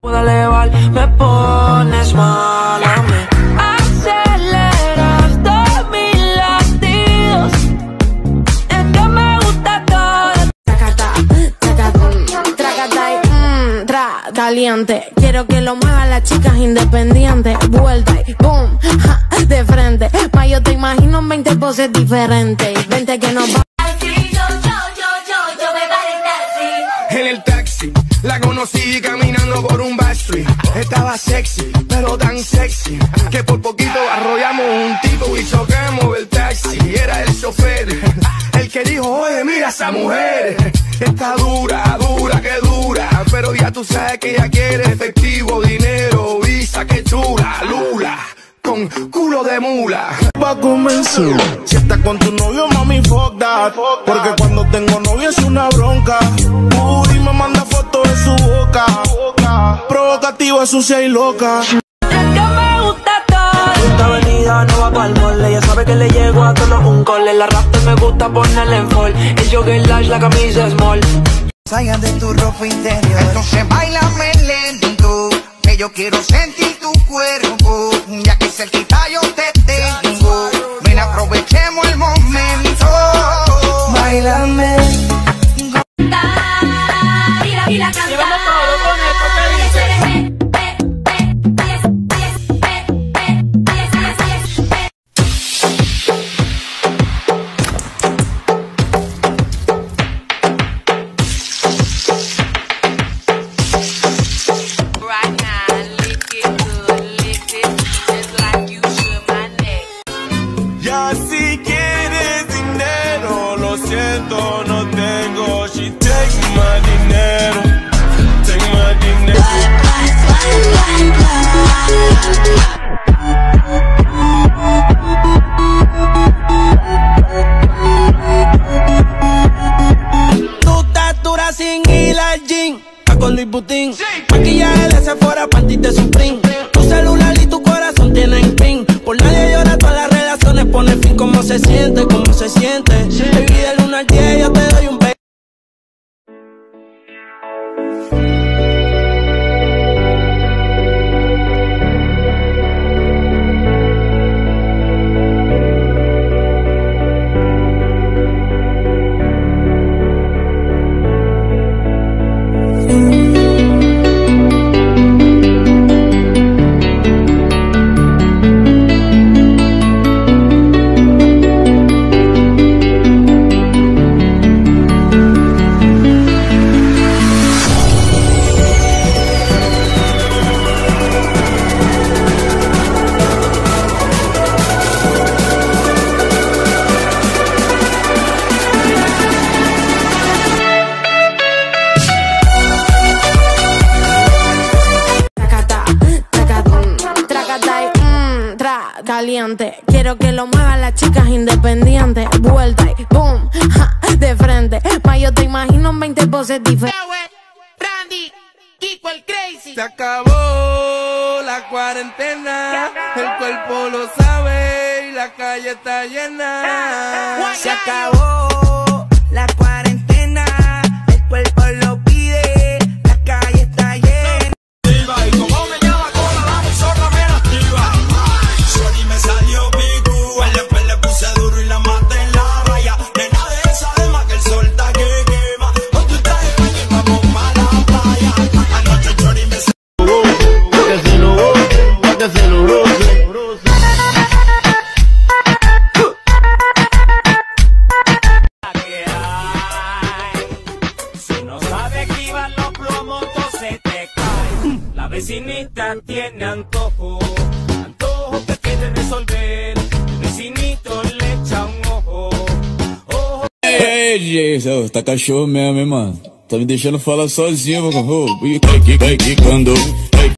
Puedo elevar, me pones mal a mí. Aceleras todos mis latidos. Es que me gusta todo. Tracata, caliente. Quiero que lo muevan las chicas independientes. Vuelta y boom, ja, de frente. Ma, yo te imagino en 20 poses diferentes. Vente que nos va. En el taxi, la conocí caminando por un backstreet. Estaba sexy, pero tan sexy que por poquito arrollamos un tipo y chocamos el taxi. Era el chofer, el que dijo, oye, mira esa mujer. Está dura, dura, que dura. Pero ya tú sabes que ella quiere efectivo, dinero, visa, que chula, lula. Con culo de mula. Va a comenzar. Si estás con tu novio, mami, fuck that. Porque cuando tengo novio es una bronca. Uy, me manda fotos de su boca. Provocativa, sucia y loca. Es que me gusta todo. Esta avenida no va pa'l mole. Ella sabe que le llego a todos un cole. La rasta me gusta ponerle en fall. El jogger large, la camisa small. Salgan de tu ropa interior. Entonces bailame lento, que yo quiero sentir tu cuerpo. Ya que cerquita yo te tengo, ven aprovechemos el momento. Bailame. Y vamos todo con esto que dice. Ya si quieres dinero, lo siento, no tengo. She take my dinero, take my dinero. Tu estatura sin ir al gym, con Louis Vuitton. Maquillaje de Sephora, panty de Supreme. Tu celular y tu corazón tienen pin. Por nadie llora, todas las relaciones pone fin. ¿Cómo se siente? ¿Cómo se siente? Baby, del 1 al 10 yo te doy un beso. Caliente, quiero que lo muevan las chicas independientes. Vuelta y boom, ja, de frente. Ma, yo te imagino en 20 poses diferentes. Randy, Kiko el Crazy. Se acabó la cuarentena, el cuerpo lo sabe y la calle está llena. Se acabó la cuarentena, el cuerpo lo pide, la calle está llena. Y como me llama con la zorra me activa. Shorty me salió pico, después le puse duro y la maté en la raya. Nena de esa alma que el sol está que quema. Con tu traje y vamos pa' la playa. Anoche Shorty me salió. Si no sabes que iban los plomos, se te cae. La vecinita tiene antojo, antojo que quiere resolver. El vecinito le echa un ojo, ojo. Ei, tá cachorro mesmo, hein, mano? Tá me deixando falar sozinho, mano. Quicando.